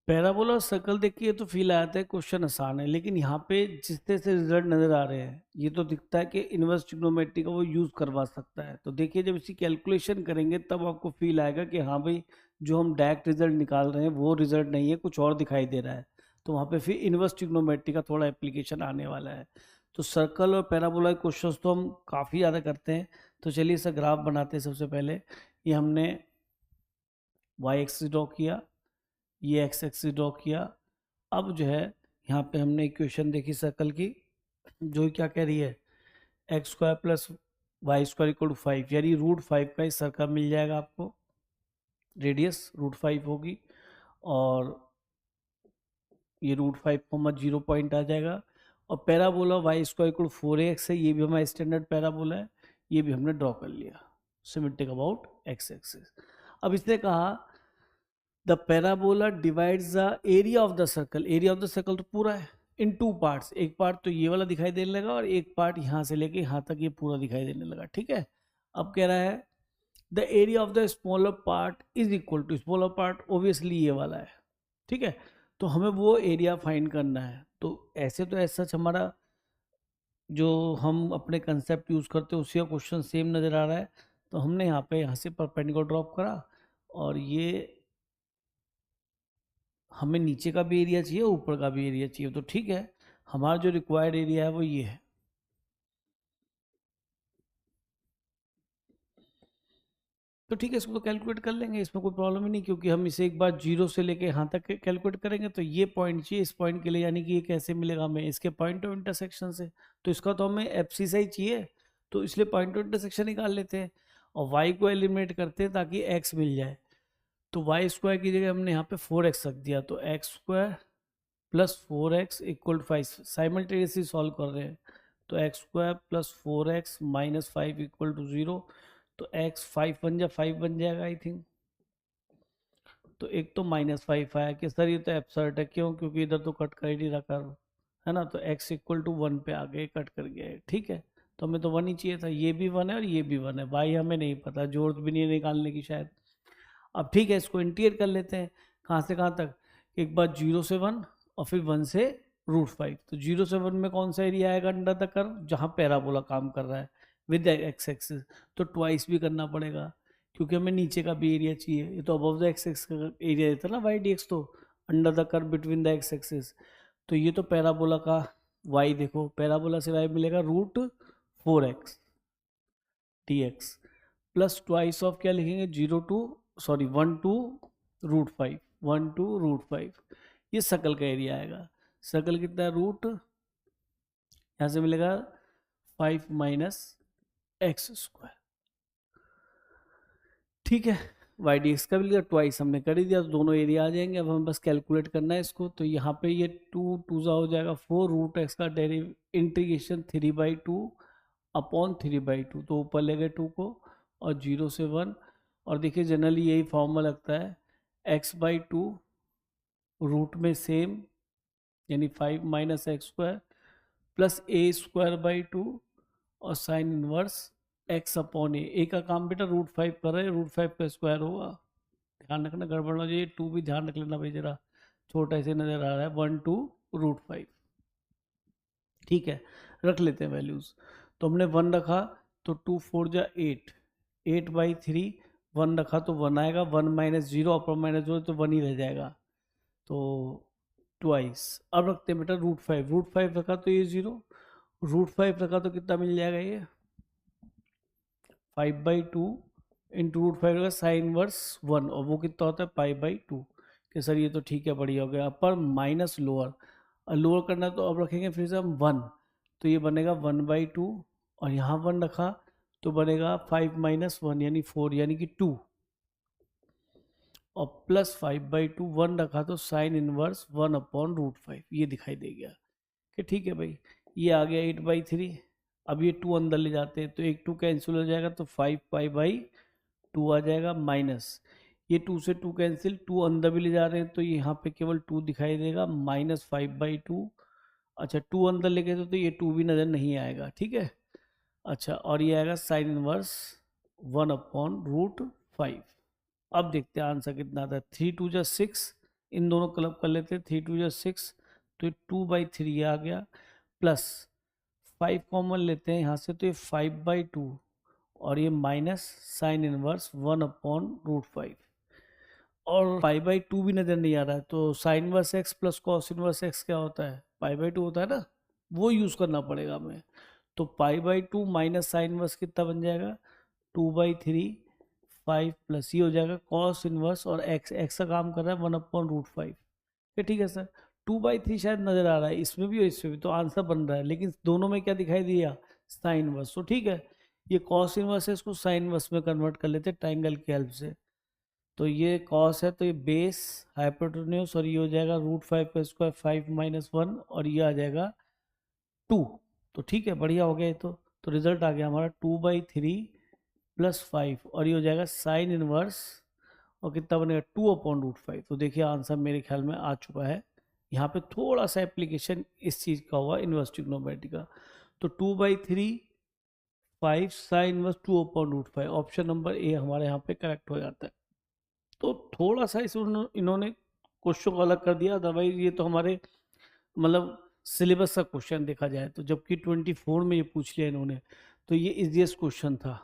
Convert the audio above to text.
Parabola और circle देख के ये तो फील आता है क्वेश्चन आसान है, लेकिन यहाँ पे जिस तरह से रिजल्ट नजर आ रहे हैं ये तो दिखता है कि इनवर्स ट्रिग्नोमेट्री का वो यूज करवा सकता है। तो देखिए जब इसकी कैलकुलेशन करेंगे तब आपको फील आएगा कि हाँ भाई, जो हम डायरेक्ट रिजल्ट निकाल रहे हैं वो रिजल्ट नहीं है, कुछ और दिखाई दे रहा है। तो वहाँ पे फिर इनवर्स ट्रिग्नोमेट्री का थोड़ा एप्लीकेशन आने वाला है। तो सर्कल और पैराबोला के क्वेश्चन तो हम काफ़ी ज़्यादा करते हैं। तो चलिए इसका ग्राफ बनाते हैं। सबसे पहले ये हमने वाई एक्सिस ड्रॉ किया, ये एक्स एक्सिस ड्रॉ किया। अब जो है यहाँ पे हमने इक्वेशन देखी सर्कल की, जो क्या कह रही है, x square plus y square equal to 5, यानी √5 का इस सर्कल मिल जाएगा आपको। रेडियस √5 होगी और ये √5, 0 पॉइंट आ जाएगा। और parabola Y square equal 4ax है, ये भी हमारा स्टैंडर्ड पैराबोला है, ये भी हमने ड्रॉ कर लिया सिमेट्रिक अबाउट एक्स एक्सिस। अब इसने कहा the parabola divides the area of the circle. Area of the circle तो पूरा है इन 2 पार्ट्स। एक पार्ट तो ये वाला दिखाई देने लगा और एक पार्ट यहाँ से लेके यहाँ तक ये पूरा दिखाई देने लगा। ठीक है, अब कह रहा है the area of the smaller part is equal to, smaller part obviously ये वाला है। ठीक है, तो हमें वो एरिया फाइंड करना है। तो ऐसे तो ऐसा हमारा जो हम अपने कंसेप्ट यूज करते हैं उसी का क्वेश्चन सेम नज़र आ रहा है। तो हमने यहाँ से परपेंडिकुलर ड्रॉप करा और ये हमें नीचे का भी एरिया चाहिए, ऊपर का भी एरिया चाहिए। तो ठीक है, हमारा जो रिक्वायर्ड एरिया है वो ये है। तो ठीक है, इसको तो कैलकुलेट कर लेंगे, इसमें कोई प्रॉब्लम ही नहीं, क्योंकि हम इसे एक बार 0 से लेके यहाँ तक कैलकुलेट करेंगे। तो ये पॉइंट चाहिए इस पॉइंट के लिए, यानी कि ये कैसे मिलेगा हमें, इसके पॉइंट ऑफ इंटरसेक्शन से। तो इसका तो हमें एफसीसा ही चाहिए, तो इसलिए पॉइंट ऑफ इंटरसेक्शन निकाल लेते हैं और वाई को एलिमिनेट करते हैं ताकि एक्स मिल जाए। तो वाई स्क्वायर की जगह हमने यहाँ पे 4x रख दिया, तो x square plus 4x equal to 5। Simultaneously solve कर रहे हैं, तो x square plus 4x minus 5 equal to 0। तो x 5 बन जाएगा आई थिंक। तो एक तो -5 आया कि सर ये तो एब्सर्ड है, क्यों, क्योंकि इधर तो कट कर ही नहीं रखा है ना। तो x इक्वल टू 1 पे आ गए, कट कर गया है। ठीक है, तो हमें तो 1 ही चाहिए था, ये भी 1 है और ये भी 1 है। भाई हमें नहीं पता, जरूरत भी नहीं है निकालने की शायद। अब ठीक है, इसको इंटीग्रेट कर लेते हैं। कहाँ से कहाँ तक, एक बार 0 से 1 और फिर 1 से √5। तो 0 से 1 में कौन सा एरिया आएगा अंडर द कर्व, जहाँ पैराबोला काम कर रहा है विद एक्स एक्सिस। तो ट्वाइस भी करना पड़ेगा, क्योंकि हमें नीचे का भी एरिया चाहिए। ये तो अबव द एक्स एक्सिस का एरिया देता है ना वाई डी एक्स, तो under the curve between the x axis. तो ये तो पैराबोला का वाई, देखो पैराबोला से वाई मिलेगा √4x dx plus twice of क्या लिखेंगे, 1 टू √5, 1 टू √5। ये सर्कल का एरिया आएगा। सर्कल कितना है, रूट, यहाँ से मिलेगा 5 माइनस एक्स स्क्वायर। ठीक है, वाई डी एक्स का भी लिया, ट्वाइस हमने कर ही दिया, तो दोनों एरिया आ जाएंगे। अब हमें बस कैलकुलेट करना है इसको। तो यहाँ पे ये 2 हो जाएगा 4, √x का डेरिव इंटीग्रेशन 3/2 अपॉन 3/2। तो ऊपर ले गए 2 को और 0 से 1। और देखिए जनरली यही फॉर्मूला लगता है, x/2 रूट में सेम, यानी 5 minus x square plus a²/2 और साइन इनवर्स x अपॉन ए का काम बेटा √5 कर रहे हैं, √5 का स्क्वायर होगा। ध्यान रखना, गड़बड़ ना हो जाए। 2 भी ध्यान रख लेना भाई, जरा छोटा ऐसे नजर आ रहा है, 1 टू √5। ठीक है, रख लेते हैं वैल्यूज। तो हमने 1 रखा तो 2 4 जा 8, 8/3। 1 रखा तो 1 आएगा, 1 माइनस 0 अपर माइनस 0 तो 1 ही रह जाएगा। तो ट्वाइस। अब रखते हैं बेटा √5, √5 रखा तो ये 0, √5 रखा तो कितना मिल जाएगा, ये 5/2 इंटू √5 का साइन इनवर्स 1, और वो कितना होता है π/2। कि सर ये तो ठीक है, बढ़िया हो गया। अपर माइनस लोअर, और लोअर करना तो अब रखेंगे फिर से हम 1, तो ये बनेगा 1/2। और यहाँ 1 रखा तो बनेगा 5 माइनस 1 यानी 4, यानी कि 2, और प्लस 5/2। 1 रखा तो साइन इनवर्स 1 अपॉन √5, ये दिखाई दे गया कि ठीक है भाई। ये आ गया 8/3। अब ये 2 अंदर ले जाते हैं तो एक 2 कैंसिल हो जाएगा, तो 5π/2 आ जाएगा, माइनस ये 2 से 2 कैंसिल, 2 अंदर भी ले जा रहे हैं तो यहाँ पे केवल 2 दिखाई देगा, -5/2। अच्छा 2 अंदर ले गए तो ये 2 भी नज़र नहीं आएगा। ठीक है, अच्छा, और ये आएगा साइन इनवर्स 1 अपॉन √5। अब देखते हैं आंसर कितना आता है, 3 2 जा 6, इन दोनों क्लब कर लेते हैं, 3 2 6, तो ये 2/3 आ गया, प्लस 5 कॉमन लेते हैं यहाँ से, तो ये 5/2, और ये माइनस साइन इनवर्स 1/√5, और 5/2 भी नजर नहीं आ रहा है, तो sine inverse x plus cos inverse x क्या होता है, 5/2 होता है ना, वो यूज करना पड़ेगा हमें। तो 5/2 माइनस साइन इनवर्स कितना बन जाएगा, 2/3, 5 प्लस ये हो जाएगा कॉस इनवर्स, और एक्स का काम कर रहा है 1/√5। ठीक है सर, 2/3 शायद नजर आ रहा है इसमें भी और इसमें भी, तो आंसर बन रहा है, लेकिन दोनों में क्या दिखाई दिया, साइन इनवर्स। तो ठीक है, ये कॉस इनवर्स है, इसको साइन इनवर्स में कन्वर्ट कर लेते हैं ट्राइंगल की हेल्प से। तो ये कॉस है, तो ये बेस हाइपोटेन्यूज, और ये हो जाएगा √5 का स्क्वायर 5 - 1, और ये आ जाएगा 2। तो ठीक है, बढ़िया हो गया ये तो रिजल्ट आ गया हमारा 2/3 प्लस 5, और ये हो जाएगा साइन इनवर्स, और कितना बनेगा 2/√5। तो देखिए आंसर मेरे ख्याल में आ चुका है। यहाँ पे थोड़ा सा एप्लीकेशन इस चीज़ का हुआ इनवर्स ट्रिग्नोमेट्री का। तो 2/3 5 sine inverse 2/√5, option number A हमारे यहाँ पे करेक्ट हो जाता है। तो थोड़ा सा इस इन्होंने क्वेश्चन को अलग कर दिया, अदरवाइज ये तो हमारे मतलब सिलेबस का क्वेश्चन देखा जाए तो, जबकि 24 में ये पूछ लिया इन्होंने, तो ये इजिएस्ट क्वेश्चन था।